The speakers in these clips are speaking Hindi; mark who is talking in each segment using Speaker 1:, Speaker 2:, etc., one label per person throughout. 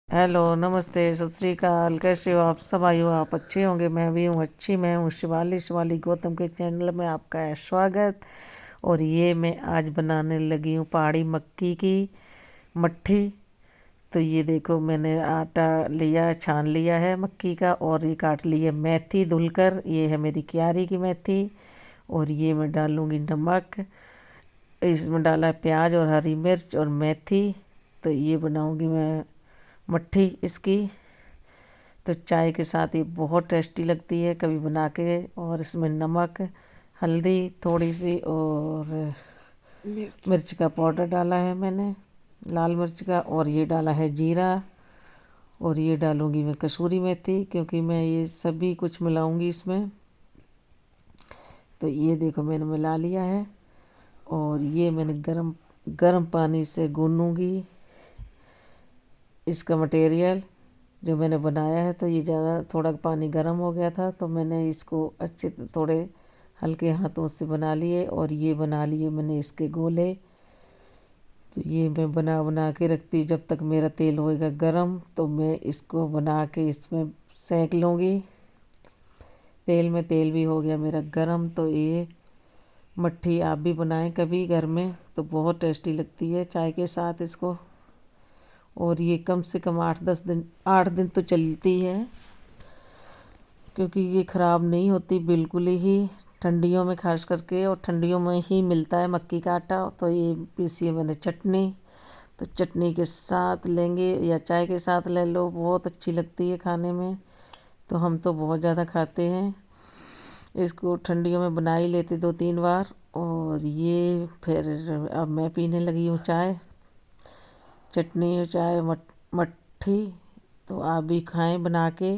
Speaker 1: हेलो, नमस्ते, सत श्री अकाल। कैसे हो आप सब? आयु आप अच्छे होंगे, मैं भी हूँ अच्छी। मैं हूँ शिवाली गौतम के चैनल में आपका है स्वागत। और ये मैं आज बनाने लगी हूँ पहाड़ी मक्की की मट्ठी। तो ये देखो, मैंने आटा लिया, छान लिया है मक्की का, और ये काट ली है मेथी धुलकर। ये है मेरी क्यारी की मेथी। और ये मैं डालूँगी नमक, इसमें डाला है प्याज और हरी मिर्च और मेथी। तो ये बनाऊँगी मैं मट्ठी इसकी। तो चाय के साथ ये बहुत टेस्टी लगती है, कभी बना के। और इसमें नमक, हल्दी थोड़ी सी और मिर्च का पाउडर डाला है मैंने, लाल मिर्च का। और ये डाला है जीरा। और ये डालूंगी मैं कसूरी मेथी, क्योंकि मैं ये सभी कुछ मिलाऊंगी इसमें। तो ये देखो, मैंने मिला लिया है। और ये मैंने गरम गरम पानी से गूंदूंगी इसका मटेरियल जो मैंने बनाया है। तो ये ज़्यादा थोड़ा पानी गर्म हो गया था, तो मैंने इसको अच्छे थोड़े हल्के हाथों से बना लिए। और ये बना लिए मैंने इसके गोले। तो ये मैं बना बना के रखती, जब तक मेरा तेल होएगा गरम तो मैं इसको बना के इसमें सेंक लूँगी तेल में। तेल भी हो गया मेरा गरम। तो ये मट्ठी आप भी बनाएं कभी घर में, तो बहुत टेस्टी लगती है चाय के साथ इसको। और ये कम से कम 8-10 दिन, 8 दिन तो चलती है, क्योंकि ये ख़राब नहीं होती बिल्कुल ही। ठंडियों में खास करके, और ठंडियों में ही मिलता है मक्की का आटा। तो ये पीसी है मैंने चटनी। तो चटनी के साथ लेंगे या चाय के साथ ले लो, बहुत अच्छी लगती है खाने में। तो हम तो बहुत ज़्यादा खाते हैं इसको। ठंडियों में बना ही लेते 2-3 बार। और ये फिर अब मैं पीने लगी हूँ चाय, चटनी चाय मट्ठी। तो आप भी खाएं बना के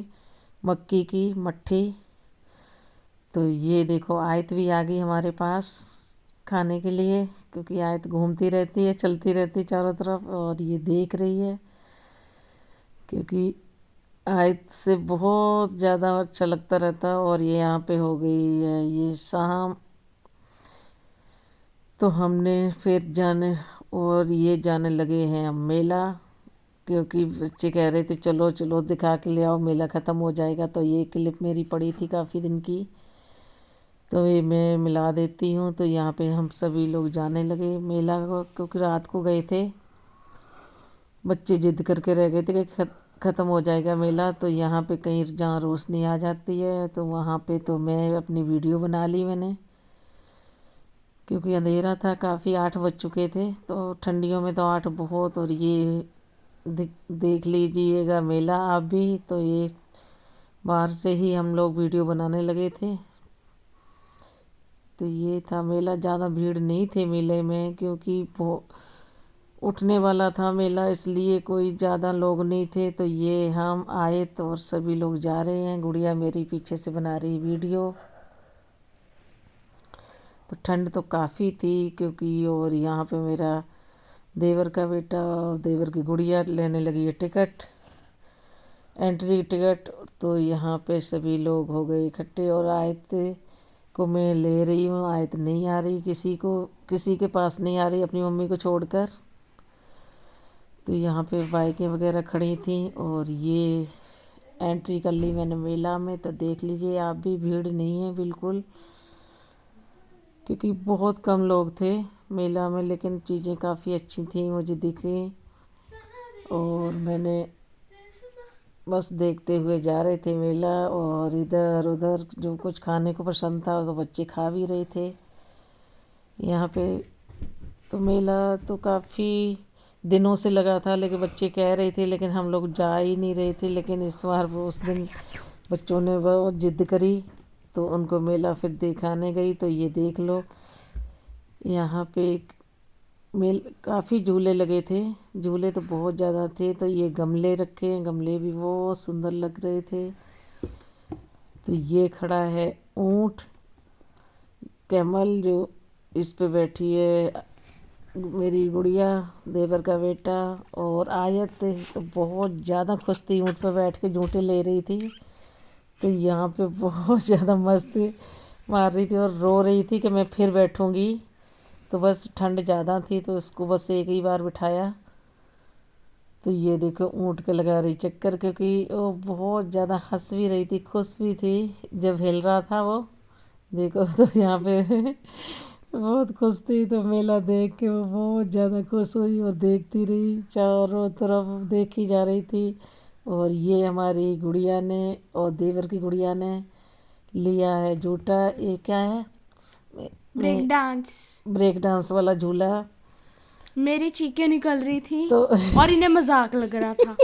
Speaker 1: मक्की की मट्ठी। तो ये देखो, आयत भी आ गई हमारे पास खाने के लिए, क्योंकि आयत घूमती रहती है, चलती रहती है चारों तरफ, और ये देख रही है। क्योंकि आयत से बहुत ज़्यादा अच्छा लगता रहता। और ये यहाँ पे हो गई है ये शाम। तो हमने फिर जाने, और ये जाने लगे हैं हम मेला, क्योंकि बच्चे कह रहे थे चलो चलो दिखा के ले आओ, मेला ख़त्म हो जाएगा। तो ये क्लिप मेरी पड़ी थी काफ़ी दिन की, तो ये मैं मिला देती हूँ। तो यहाँ पे हम सभी लोग जाने लगे मेला को, क्योंकि रात को गए थे। बच्चे जिद करके रह गए थे कि ख़त्म हो जाएगा मेला। तो यहाँ पे कहीं जहाँ रोशनी आ जाती है, तो वहाँ पे तो मैं अपनी वीडियो बना ली मैंने, क्योंकि अंधेरा था काफ़ी, 8 बज चुके थे। तो ठंडियों में तो 8 बहुत। और ये देख लीजिएगा मेला आप भी। तो ये बाहर से ही हम लोग वीडियो बनाने लगे थे। तो ये था मेला, ज़्यादा भीड़ नहीं थी मेले में, क्योंकि वो उठने वाला था मेला, इसलिए कोई ज़्यादा लोग नहीं थे। तो ये हम आए तो, और सभी लोग जा रहे हैं। गुड़िया मेरी पीछे से बना रही वीडियो। तो ठंड तो काफ़ी थी, क्योंकि और यहाँ पे मेरा देवर का बेटा और देवर की गुड़िया लेने लगी है टिकट, एंट्री टिकट। तो यहाँ पे सभी लोग हो गए इकट्ठे। और आयत को मैं ले रही हूँ, आयत नहीं आ रही, किसी के पास नहीं आ रही अपनी मम्मी को छोड़कर। तो यहाँ पे बाइकें वगैरह खड़ी थी। और ये एंट्री कर ली मैंने मेला में। तो देख लीजिए आप भी, भीड़ नहीं है बिल्कुल, क्योंकि बहुत कम लोग थे मेला में। लेकिन चीज़ें काफ़ी अच्छी थी, मुझे दिखी। और मैंने बस देखते हुए जा रहे थे मेला। और इधर उधर जो कुछ खाने को पसंद था, तो बच्चे खा भी रहे थे यहाँ पे। तो मेला तो काफ़ी दिनों से लगा था, लेकिन बच्चे कह रहे थे, लेकिन हम लोग जा ही नहीं रहे थे। लेकिन इस बार वो उस दिन बच्चों ने बहुत जिद करी, तो उनको मेला फिर दिखाने गई। तो ये देख लो, यहाँ पे एक काफ़ी झूले लगे थे। झूले तो बहुत ज़्यादा थे। तो ये गमले रखे हैं, गमले भी बहुत सुंदर लग रहे थे। तो ये खड़ा है ऊँट, कैमल, जो इस पे बैठी है मेरी गुड़िया, देवर का बेटा और आयत। तो बहुत ज़्यादा खुश थी, ऊँट पर बैठ के झूठे ले रही थी। तो यहाँ पे बहुत ज़्यादा मस्ती मार रही थी और रो रही थी कि मैं फिर बैठूँगी। तो बस ठंड ज़्यादा थी, तो उसको बस एक ही बार बिठाया। तो ये देखो ऊँट के लगा रही चक्कर, क्योंकि वो बहुत ज़्यादा हंस भी रही थी, खुश भी थी जब हिल रहा था वो। देखो तो यहाँ पे बहुत खुश थी, तो मेला देख के वो बहुत ज़्यादा खुश हुई और देखती रही, चारों तरफ देखी जा रही थी। और ये हमारी गुड़िया ने और देवर की गुड़िया ने लिया है झूठा, ये क्या है,
Speaker 2: ब्रेक डांस।
Speaker 1: ब्रेक डांस वाला झूला।
Speaker 2: मेरी चीखें निकल रही थी
Speaker 1: तो
Speaker 2: और इन्हें मजाक लग रहा था।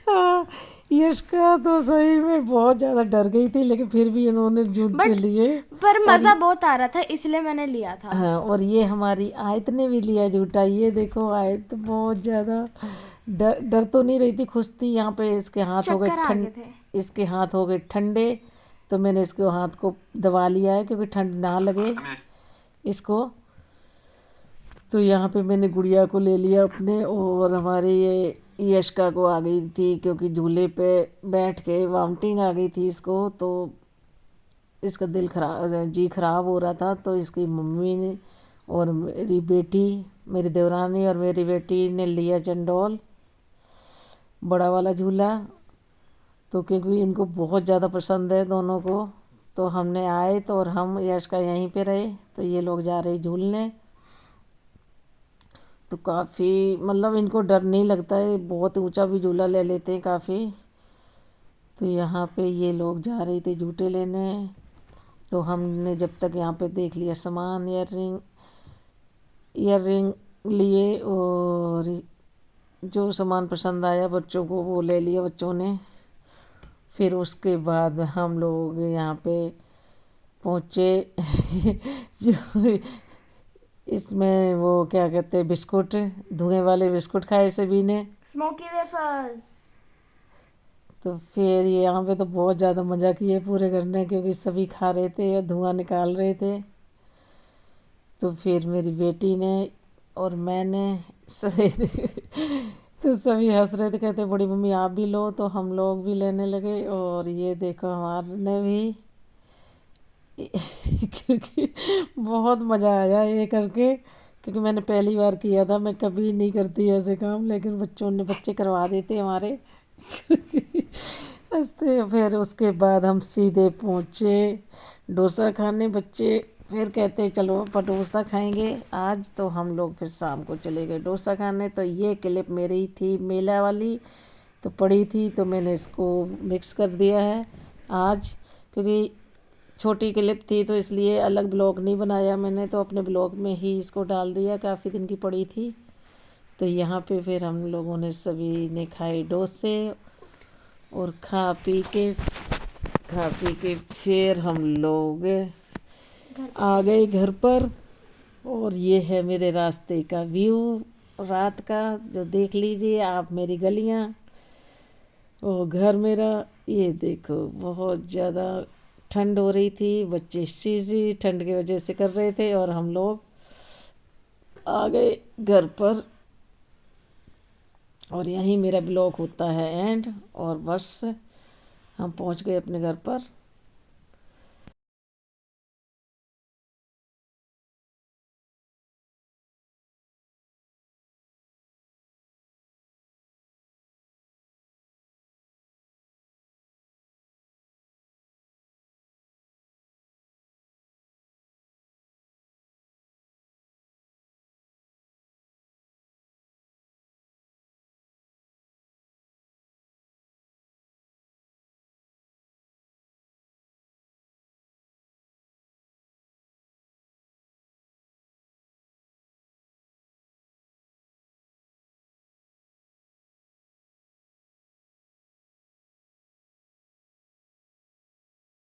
Speaker 1: हाँ, यश का तो सही में बहुत ज़्यादा डर गई थी, लेकिन फिर भी इन्होंने झूठे लिए।
Speaker 2: पर मज़ा बहुत आ रहा था, इसलिए मैंने लिया था।
Speaker 1: हाँ, और ये हमारी आयत ने भी लिया झूठा। ये देखो आयत बहुत ज़्यादा डर डर तो नहीं रही थी, खुश थी। यहाँ पे इसके हाथ हो गए
Speaker 2: चक्कर आ गए थे।
Speaker 1: इसके हाथ हो गए ठंडे, तो मैंने इसके हाथ को दबा लिया है क्योंकि ठंड ना लगे इसको। तो यहाँ पे मैंने गुड़िया को ले लिया अपने, और हमारे ये यशका को आ गई थी, क्योंकि झूले पे बैठ के वॉमिटिंग आ गई थी इसको, तो इसका दिल खराब, जी खराब हो रहा था। तो इसकी मम्मी ने और मेरी बेटी, मेरी देवरानी और मेरी बेटी ने लिया चंडोल, बड़ा वाला झूला। तो क्योंकि इनको बहुत ज़्यादा पसंद है दोनों को, तो हमने आए तो, और हम यश का यहीं पे रहे, तो ये लोग जा रहे झूलने। तो काफ़ी मतलब इनको डर नहीं लगता है, बहुत ऊंचा भी झूला ले लेते हैं काफ़ी। तो यहाँ पे ये लोग जा रहे थे झूटे लेने, तो हमने जब तक यहाँ पे देख लिया सामान, ईयररिंग लिए, और जो सामान पसंद आया बच्चों को वो ले लिया बच्चों ने। फिर उसके बाद हम लोग यहाँ पे पहुँचे जो इसमें वो क्या कहते हैं, बिस्कुट, धुएं वाले बिस्कुट खाए सभी ने,
Speaker 2: स्मोकी वेफर्स।
Speaker 1: तो फिर ये यहाँ पे तो बहुत ज़्यादा मज़ा किए पूरे घर ने, क्योंकि सभी खा रहे थे और धुआं निकाल रहे थे। तो फिर मेरी बेटी ने और मैंने तो सभी हंस रहे थे, कहते बड़ी मम्मी आप भी लो, तो हम लोग भी लेने लगे। और ये देखो हमारे भी क्योंकि बहुत मज़ा आया ये करके, क्योंकि मैंने पहली बार किया था, मैं कभी नहीं करती ऐसे काम, लेकिन बच्चे करवा देते हमारे हंसते। फिर उसके बाद हम सीधे पहुँचे डोसा खाने। बच्चे फिर कहते चलो अपन डोसा खाएंगे आज, तो हम लोग फिर शाम को चले गए डोसा खाने। तो ये क्लिप मेरी थी मेला वाली, तो पड़ी थी, तो मैंने इसको मिक्स कर दिया है आज, क्योंकि छोटी क्लिप थी तो इसलिए अलग ब्लॉग नहीं बनाया मैंने, तो अपने ब्लॉग में ही इसको डाल दिया, काफ़ी दिन की पड़ी थी। तो यहाँ पे फिर हम लोगों ने सभी ने खाए डोसे, और खा पी के फिर हम लोग आ गए घर पर। और ये है मेरे रास्ते का व्यू रात का, जो देख लीजिए आप, मेरी गलियाँ और घर मेरा। ये देखो बहुत ज़्यादा ठंड हो रही थी, बच्चे सी ठंड की वजह से कर रहे थे, और हम लोग आ गए घर पर। और यहीं मेरा ब्लॉग होता है एंड, और बस हम पहुंच गए अपने घर पर।